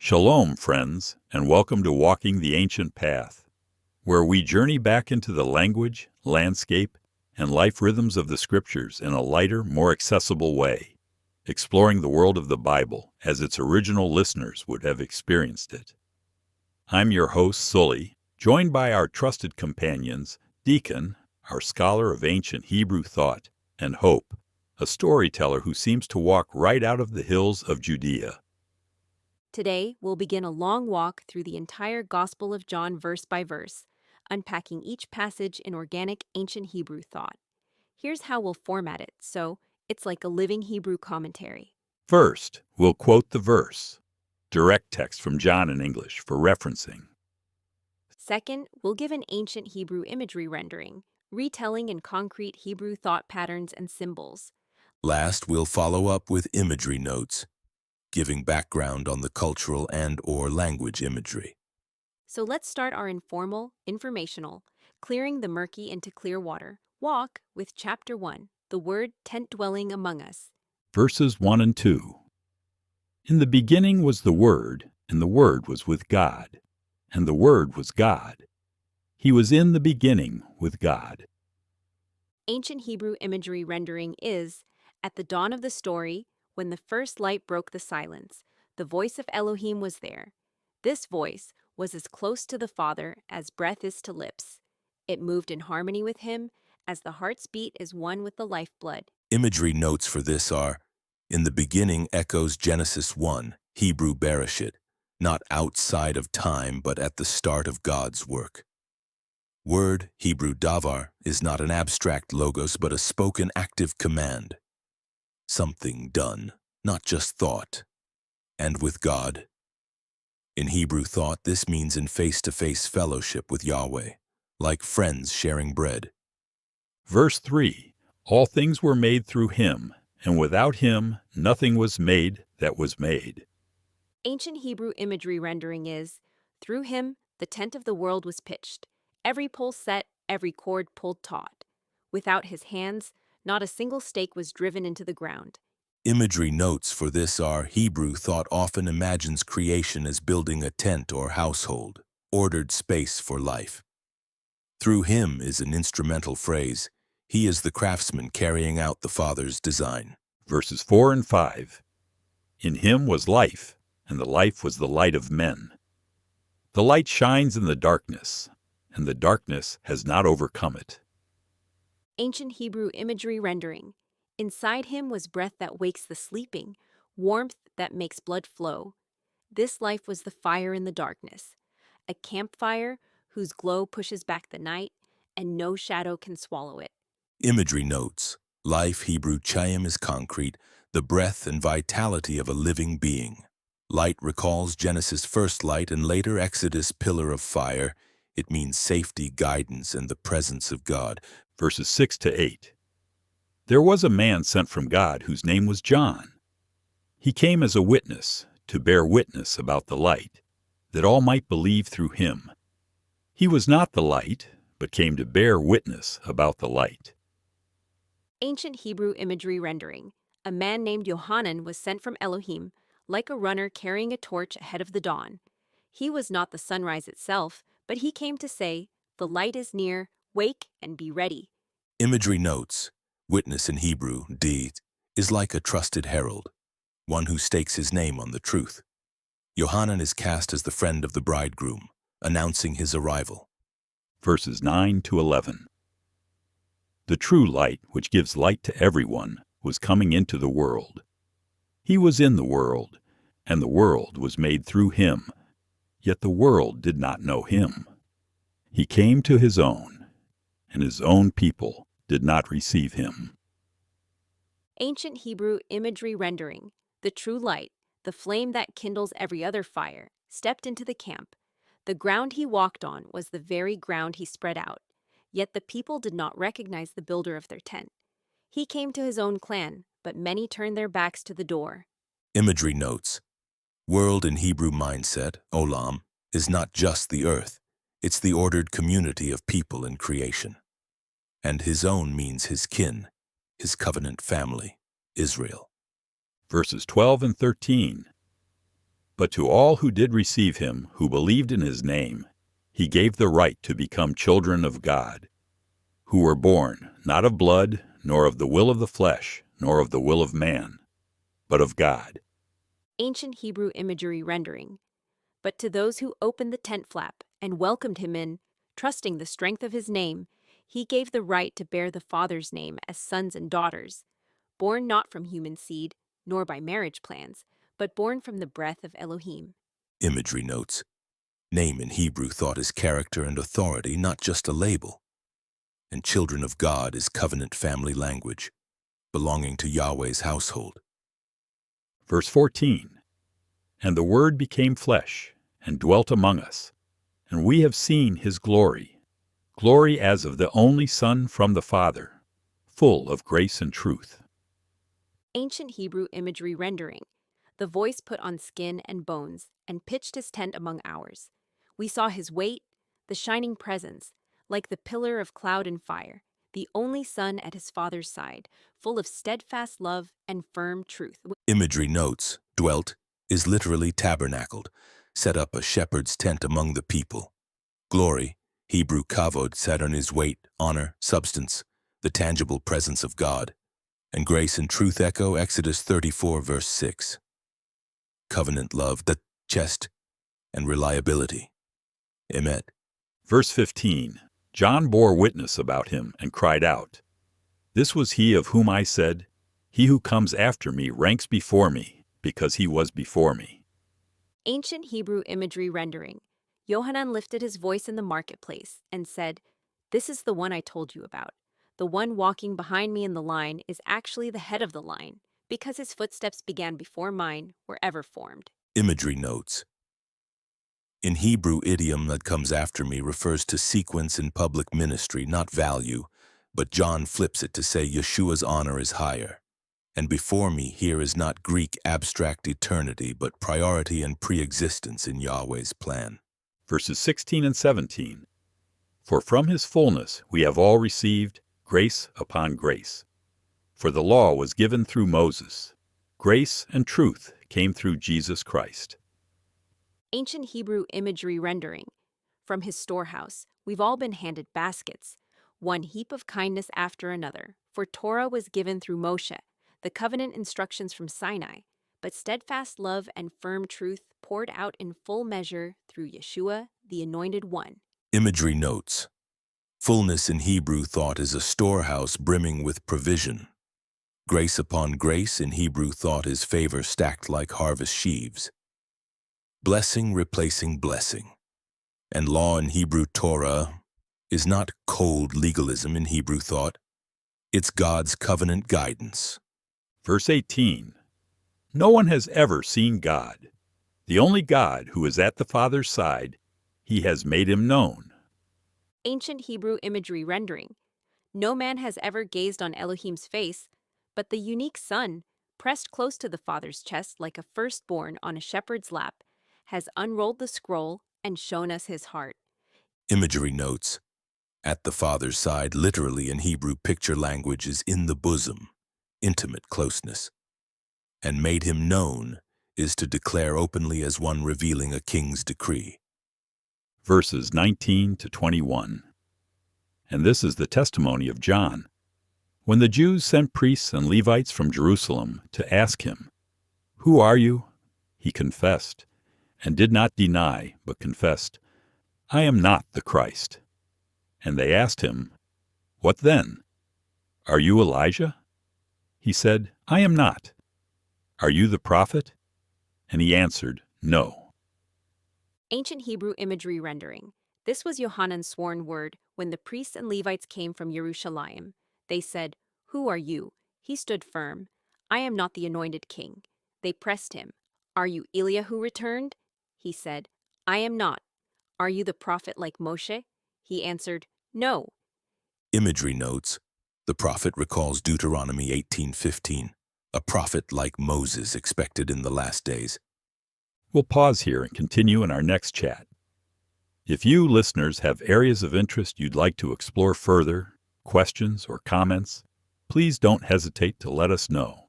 Shalom, friends, and welcome to Walking the Ancient Path, where we journey back into the language, landscape, and life rhythms of the Scriptures in a lighter, more accessible way, exploring the world of the Bible as its original listeners would have experienced it. I'm your host, Sully, joined by our trusted companions, Decan, our scholar of ancient Hebrew thought, and Hope, a storyteller who seems to walk right out of the hills of Judea. Today, we'll begin a long walk through the entire Gospel of John verse by verse, unpacking each passage in organic ancient Hebrew thought. Here's how we'll format it, so it's like a living Hebrew commentary. First, we'll quote the verse, direct text from John in English for referencing. Second, we'll give an ancient Hebrew imagery rendering, retelling in concrete Hebrew thought patterns and symbols. Last, we'll follow up with imagery notes, giving background on the cultural and/or language imagery. So let's start our informal, informational, clearing the murky into clear water walk with Chapter 1, the word tent dwelling among us. Verses 1 and 2. In the beginning was the Word, and the Word was with God, and the Word was God. He was in the beginning with God. Ancient Hebrew imagery rendering is, at the dawn of the story, when the first light broke the silence, the voice of Elohim was there. This voice was as close to the Father as breath is to lips. It moved in harmony with him, as the heart's beat is one with the lifeblood. Imagery notes for this are, in the beginning echoes Genesis 1, Hebrew Bereshit, not outside of time but at the start of God's work. Word, Hebrew davar, is not an abstract logos but a spoken active command. Something done, not just thought. And with God. In Hebrew thought, this means in face-to-face fellowship with Yahweh, like friends sharing bread. Verse 3. All things were made through him, and without him nothing was made that was made. Ancient Hebrew imagery rendering is, through him the tent of the world was pitched, every pole set, every cord pulled taut. Without his hands, not a single stake was driven into the ground. Imagery notes for this are, Hebrew thought often imagines creation as building a tent or household, ordered space for life. Through him is an instrumental phrase. He is the craftsman carrying out the Father's design. Verses 4 and 5. In him was life, and the life was the light of men. The light shines in the darkness, and the darkness has not overcome it. Ancient Hebrew imagery rendering. Inside him was breath that wakes the sleeping, warmth that makes blood flow. This life was the fire in the darkness, a campfire whose glow pushes back the night, and no shadow can swallow it. Imagery notes. Life, Hebrew chayim, is concrete, the breath and vitality of a living being. Light recalls Genesis' first light and later Exodus' pillar of fire. It means safety, guidance, and the presence of God. Verses 6 to 8. There was a man sent from God whose name was John. He came as a witness, to bear witness about the light, that all might believe through him. He was not the light, but came to bear witness about the light. Ancient Hebrew imagery rendering. A man named Yohanan was sent from Elohim, like a runner carrying a torch ahead of the dawn. He was not the sunrise itself, but he came to say, "The light is near, wake and be ready." Imagery notes. Witness in Hebrew, deed, is like a trusted herald, one who stakes his name on the truth. Yohanan is cast as the friend of the bridegroom, announcing his arrival. Verses 9 to 11. The true light, which gives light to everyone, was coming into the world. He was in the world, and the world was made through him, yet the world did not know him. He came to his own, and his own people did not receive him. Ancient Hebrew imagery rendering. The true light, the flame that kindles every other fire, stepped into the camp. The ground he walked on was the very ground he spread out, yet the people did not recognize the builder of their tent. He came to his own clan, but many turned their backs to the door. Imagery notes. World in Hebrew mindset, olam, is not just the earth. It's the ordered community of people in creation. And his own means his kin, his covenant family, Israel. Verses 12 and 13. But to all who did receive him, who believed in his name, he gave the right to become children of God, who were born not of blood, nor of the will of the flesh, nor of the will of man, but of God. Ancient Hebrew imagery rendering. But to those who opened the tent flap and welcomed him in, trusting the strength of his name, he gave the right to bear the Father's name as sons and daughters, born not from human seed, nor by marriage plans, but born from the breath of Elohim. Imagery notes. Name in Hebrew thought is character and authority, not just a label. And children of God is covenant family language, belonging to Yahweh's household. Verse 14, And the Word became flesh, and dwelt among us, and we have seen his glory, glory as of the only Son from the Father, full of grace and truth. Ancient Hebrew imagery rendering. The voice put on skin and bones, and pitched his tent among ours. We saw his weight, the shining presence, like the pillar of cloud and fire, the only Son at his Father's side, full of steadfast love and firm truth. Imagery notes, dwelt is literally tabernacled, set up a shepherd's tent among the people. Glory, Hebrew kavod, sat on his weight, honor, substance, the tangible presence of God. And grace and truth echo Exodus 34 verse 6. Covenant love, the chest, and reliability. Emet. Verse 15, John bore witness about him and cried out, This was he of whom I said, He who comes after me ranks before me, because he was before me. Ancient Hebrew imagery rendering. Yohanan lifted his voice in the marketplace and said, This is the one I told you about. The one walking behind me in the line is actually the head of the line, because his footsteps began before mine were ever formed. Imagery notes. In Hebrew, idiom that comes after me refers to sequence in public ministry, not value, but John flips it to say Yeshua's honor is higher. And before me here is not Greek abstract eternity, but priority and pre-existence in Yahweh's plan. Verses 16 and 17, For from his fullness we have all received grace upon grace. For the law was given through Moses. Grace and truth came through Jesus Christ. Ancient Hebrew imagery rendering. From his storehouse, we've all been handed baskets, one heap of kindness after another, for Torah was given through Moshe, the covenant instructions from Sinai, but steadfast love and firm truth poured out in full measure through Yeshua, the Anointed One. Imagery notes. Fullness in Hebrew thought is a storehouse brimming with provision. Grace upon grace in Hebrew thought is favor stacked like harvest sheaves. Blessing replacing blessing. And law in Hebrew Torah is not cold legalism in Hebrew thought. It's God's covenant guidance. Verse 18, No one has ever seen God. The only God who is at the Father's side, he has made him known. Ancient Hebrew imagery rendering. No man has ever gazed on Elohim's face, but the unique Son, pressed close to the Father's chest like a firstborn on a shepherd's lap, has unrolled the scroll and shown us his heart. Imagery notes. At the Father's side, literally in Hebrew picture language, is in the bosom, intimate closeness. And made him known is to declare openly as one revealing a king's decree. Verses 19 to 21. And this is the testimony of John. When the Jews sent priests and Levites from Jerusalem to ask him, Who are you? He confessed, and did not deny, but confessed, I am not the Christ. And they asked him, What then? Are you Elijah? He said, I am not. Are you the prophet? And he answered, No. Ancient Hebrew imagery rendering. This was Yohanan's sworn word when the priests and Levites came from Jerusalem. They said, Who are you? He stood firm. I am not the anointed king. They pressed him. Are you Eliah who returned? He said, I am not. Are you the prophet like Moshe? He answered, No. Imagery notes. The prophet recalls Deuteronomy 18:15, a prophet like Moses expected in the last days. We'll pause here and continue in our next chat. If you, listeners, have areas of interest you'd like to explore further, questions or comments, please don't hesitate to let us know.